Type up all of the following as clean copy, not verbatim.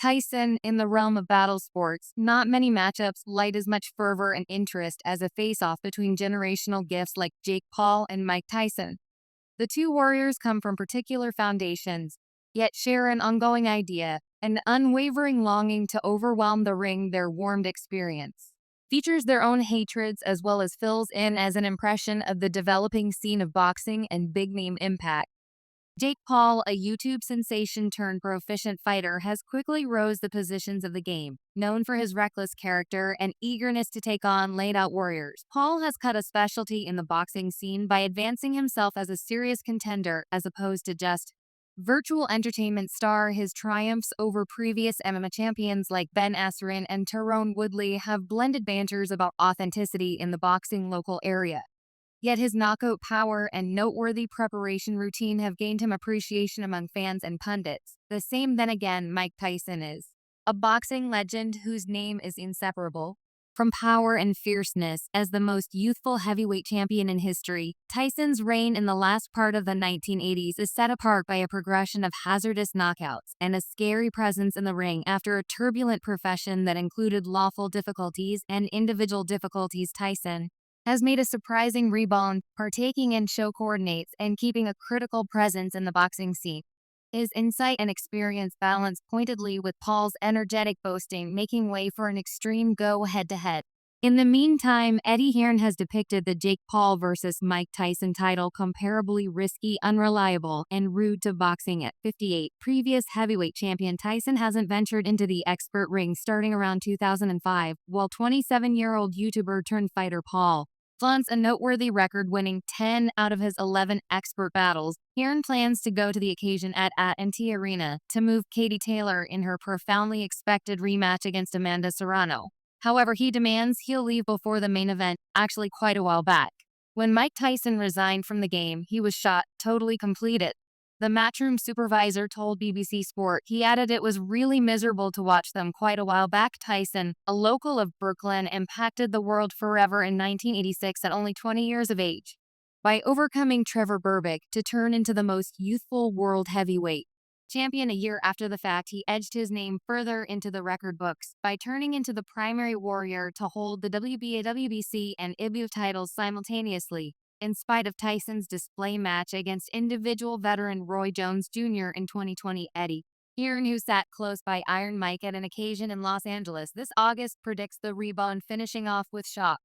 Tyson, in the realm of battle sports, not many matchups light as much fervor and interest as a face-off between generational gifts like Jake Paul and Mike Tyson. The two warriors come from particular foundations, yet share an ongoing idea, an unwavering longing to overwhelm the ring their warmed experience. Features their own hatreds as well as fills in as an impression of the developing scene of boxing and big-name impact. Jake Paul, a YouTube sensation turned proficient fighter, has quickly rose the positions of the game. Known for his reckless character and eagerness to take on laid-out warriors, Paul has cut a specialty in the boxing scene by advancing himself as a serious contender as opposed to just virtual entertainment star. His triumphs over previous MMA champions like Ben Askren and Tyrone Woodley have blended banters about authenticity in the boxing local area. Yet his knockout power and noteworthy preparation routine have gained him appreciation among fans and pundits. The same then again Mike Tyson is. A boxing legend whose name is inseparable from power and fierceness. As the most youthful heavyweight champion in history, Tyson's reign in the last part of the 1980s is set apart by a progression of hazardous knockouts and a scary presence in the ring after a turbulent profession that included lawful difficulties and individual difficulties. Tyson has made a surprising rebound, partaking in show coordinates and keeping a critical presence in the boxing scene. His insight and experience balance pointedly with Paul's energetic boasting, making way for an extreme go head-to-head. In the meantime, Eddie Hearn has depicted the Jake Paul versus Mike Tyson title comparably risky, unreliable, and rude to boxing at 58. Previous heavyweight champion Tyson hasn't ventured into the expert ring starting around 2005, while 27-year-old YouTuber turned fighter Paul flaunts a noteworthy record, winning 10 out of his 11 expert battles. Hearn plans to go to the occasion at AT&T Arena to move Katie Taylor in her profoundly expected rematch against Amanda Serrano. However, he demands he'll leave before the main event, actually quite a while back. When Mike Tyson resigned from the game, he was shot totally completed. The matchroom supervisor told BBC Sport. He added it was really miserable to watch them quite a while back. Tyson, a local of Brooklyn, impacted the world forever in 1986 at only 20 years of age by overcoming Trevor Berbick to turn into the most youthful world heavyweight champion. A year after the fact, he edged his name further into the record books by turning into the primary warrior to hold the WBA, WBC, and IBU titles simultaneously, in spite of Tyson's display match against individual veteran Roy Jones Jr. in 2020. Eddie Hearn, who sat close by Iron Mike at an occasion in Los Angeles this August, predicts the rebound, finishing off with shock.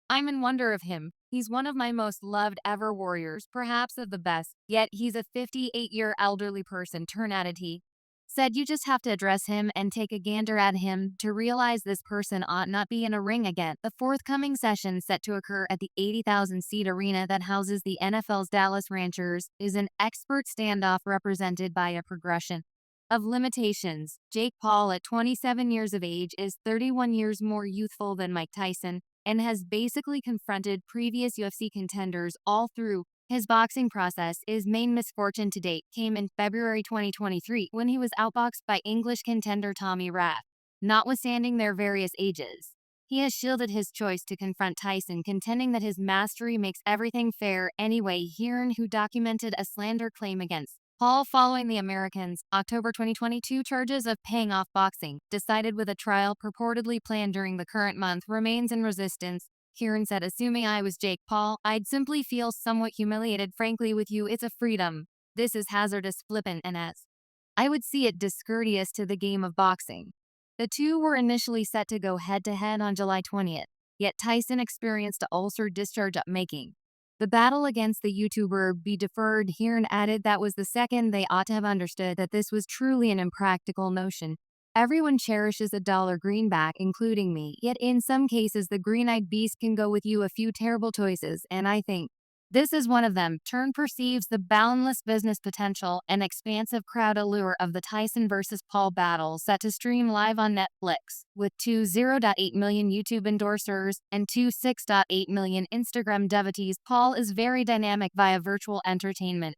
"I'm in wonder of him. He's one of my most loved ever warriors, perhaps of the best, yet he's a 58-year elderly person," Turn added. He said, "You just have to address him and take a gander at him to realize this person ought not be in a ring again." The forthcoming session, set to occur at the 80,000-seat arena that houses the NFL's Dallas Ranchers, is an expert standoff represented by a progression of limitations. Jake Paul, at 27 years of age, is 31 years more youthful than Mike Tyson and has basically confronted previous UFC contenders all through his boxing process. His main misfortune to date came in February 2023 when he was outboxed by English contender Tommy Rath. Notwithstanding their various ages, he has shielded his choice to confront Tyson, contending that his mastery makes everything fair anyway. Hearn, who documented a slander claim against Paul following the Americans' October 2022 charges of paying off boxing, decided with a trial purportedly planned during the current month, remains in resistance. Hearn said, "Assuming I was Jake Paul, I'd simply feel somewhat humiliated. Frankly with you, it's a freedom. This is hazardous, flippant, and as I would see it, discourteous to the game of boxing." The two were initially set to go head-to-head on July 20th, yet Tyson experienced an ulcer discharge, making the battle against the YouTuber be deferred. Hearn added that was the second they ought to have understood that this was truly an impractical notion. "Everyone cherishes a dollar greenback, including me, yet in some cases the green-eyed beast can go with you a few terrible choices, and I think this is one of them." Turn perceives the boundless business potential and expansive crowd allure of the Tyson vs. Paul battle, set to stream live on Netflix, with 2.08 million YouTube endorsers and 2.6 million Instagram devotees. Paul is very dynamic via virtual entertainment.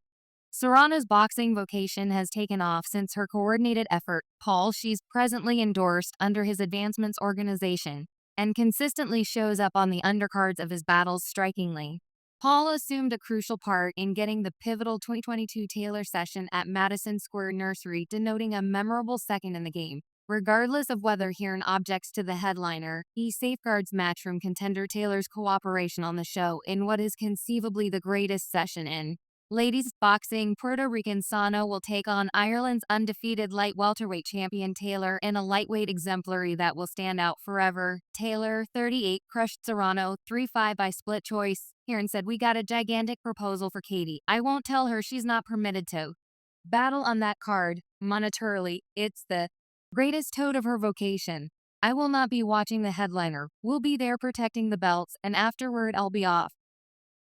Serrano's boxing vocation has taken off since her coordinated effort. Paul, she's presently endorsed under his Advancements organization and consistently shows up on the undercards of his battles strikingly. Paul assumed a crucial part in getting the pivotal 2022 Taylor session at Madison Square Nursery, denoting a memorable second in the game. Regardless of whether Hearn objects to the headliner, he safeguards matchroom contender Taylor's cooperation on the show in what is conceivably the greatest session in ladies boxing. Puerto Rican Sano will take on Ireland's undefeated light welterweight champion Taylor in a lightweight exemplary that will stand out forever. Taylor, 38, crushed Serrano 3-5 by split choice. Hearn said, "We got a gigantic proposal for Katie. I won't tell her she's not permitted to." Battle on that card, monetarily, it's the greatest toad of her vocation. I will not be watching the headliner. We'll be there protecting the belts, and afterward I'll be off.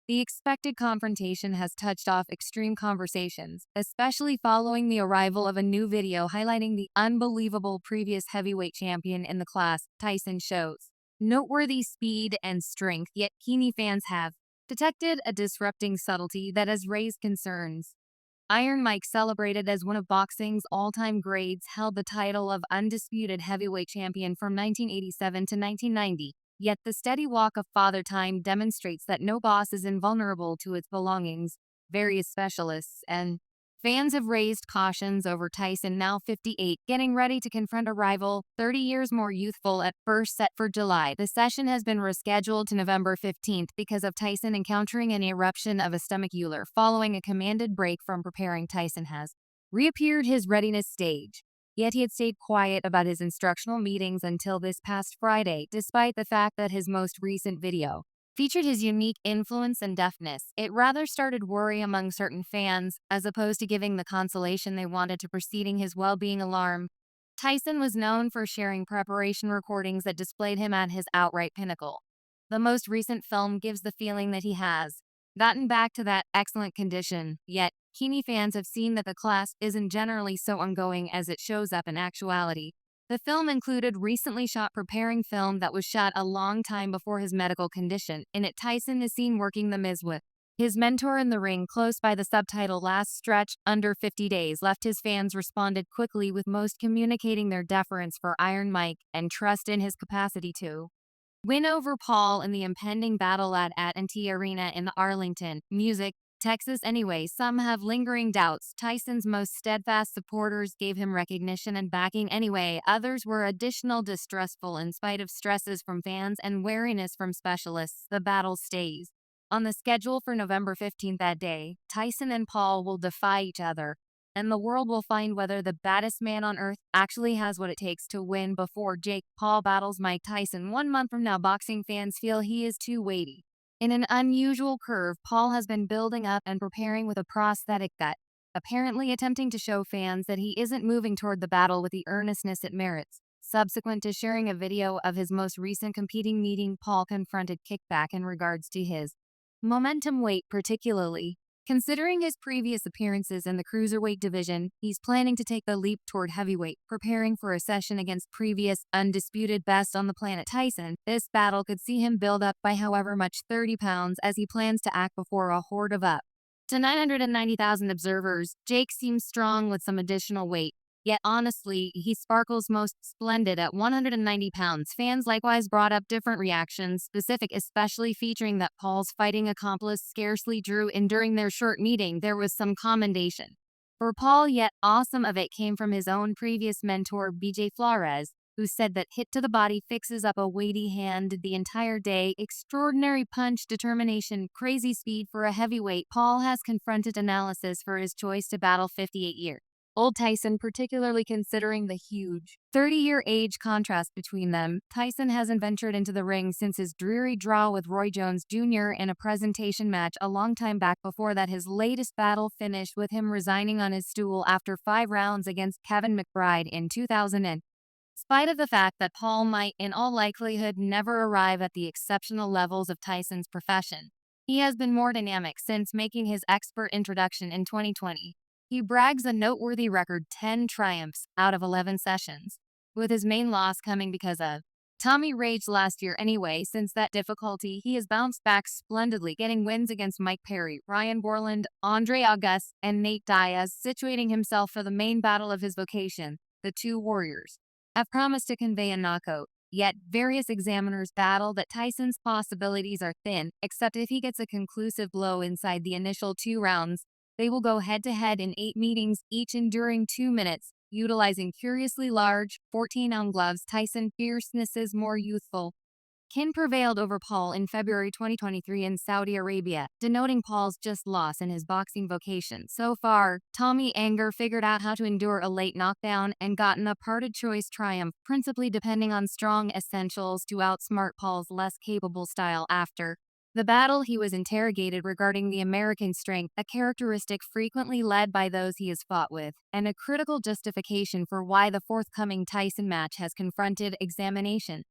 The expected confrontation has touched off extreme conversations, especially following the arrival of a new video highlighting the unbelievable previous heavyweight champion in the class, Tyson shows noteworthy speed and strength, yet Keeney fans have detected a disrupting subtlety that has raised concerns. Iron Mike, celebrated as one of boxing's all-time greats, held the title of undisputed heavyweight champion from 1987 to 1990. Yet the steady walk of Father Time demonstrates that no boss is invulnerable to its belongings. Various specialists and fans have raised cautions over Tyson, now 58, getting ready to confront a rival 30 years more youthful at first, set for July. The session has been rescheduled to November 15th because of Tyson encountering an eruption of a stomach ulcer following a commanded break from preparing. Tyson has reappeared his readiness stage. Yet he had stayed quiet about his instructional meetings until this past Friday, despite the fact that his most recent video featured his unique influence and deafness. It rather started worry among certain fans, as opposed to giving the consolation they wanted to preceding his well-being alarm. Tyson was known for sharing preparation recordings that displayed him at his outright pinnacle. The most recent film gives the feeling that he has gotten back to that excellent condition, yet Keeney fans have seen that the class isn't generally so ongoing as it shows up in actuality. The film included recently shot preparing film that was shot a long time before his medical condition. In it, Tyson is seen working The Miz with his mentor in the ring, close by. The subtitle "Last Stretch, Under 50 Days" left his fans responded quickly, with most communicating their deference for Iron Mike and trust in his capacity to win over Paul in the impending battle at At&T Arena in Arlington, Music, Texas. Anyway, some have lingering doubts. Tyson's most steadfast supporters gave him recognition and backing anyway. Others were additional distrustful in spite of stresses from fans and wariness from specialists. The battle stays on the schedule for November 15th. That day, Tyson and Paul will defy each other, and the world will find whether the baddest man on earth actually has what it takes to win. Before Jake Paul battles Mike Tyson 1 month from now, boxing fans feel he is too weighty. In an unusual curve, Paul has been building up and preparing with a prosthetic gut, apparently attempting to show fans that he isn't moving toward the battle with the earnestness it merits. Subsequent to sharing a video of his most recent competing meeting, Paul confronted kickback in regards to his momentum weight, particularly considering his previous appearances in the cruiserweight division. He's planning to take the leap toward heavyweight, preparing for a session against previous undisputed best on the planet Tyson. This battle could see him build up by however much, 30 pounds, as he plans to act before a horde of up to 990,000 observers. Jake seems strong with some additional weight, yet honestly, he sparkles most splendid at 190 pounds. Fans likewise brought up different reactions, specific especially featuring that Paul's fighting accomplice scarcely drew in. During their short meeting, there was some commendation for Paul, yet awesome of it came from his own previous mentor, BJ Flores, who said that hit to the body fixes up a weighty hand the entire day. Extraordinary punch, determination, crazy speed for a heavyweight. Paul has confronted analysis for his choice to battle 58-year old Tyson, particularly considering the huge 30-year age contrast between them. Tyson hasn't ventured into the ring since his dreary draw with Roy Jones Jr. in a presentation match a long time back. Before that, his latest battle finished with him resigning on his stool after 5 rounds against Kevin McBride in 2000. In spite of the fact that Paul might in all likelihood never arrive at the exceptional levels of Tyson's profession, he has been more dynamic since making his expert introduction in 2020. He brags a noteworthy record 10 triumphs out of 11 sessions, with his main loss coming because of Tommy Rage last year. Anyway, since that difficulty, he has bounced back splendidly, getting wins against Mike Perry, Ryan Borland, Andre August, and Nate Diaz, situating himself for the main battle of his vocation. The two warriors have promised to convey a knockout, Yet, various examiners battle that Tyson's possibilities are thin, except if he gets a conclusive blow inside the initial 2 rounds. They will go head to head in 8 meetings, each enduring 2 minutes. Utilizing curiously large, 14-ounce gloves, Tyson fierceness more youthful. Kin prevailed over Paul in February 2023 in Saudi Arabia, denoting Paul's just loss in his boxing vocation. So far, Tommy Anger figured out how to endure a late knockdown and gotten a parted choice triumph, principally depending on strong essentials to outsmart Paul's less capable style after the battle. He was interrogated regarding the American strength, a characteristic frequently led by those he has fought with, and a critical justification for why the forthcoming Tyson match has confronted examination.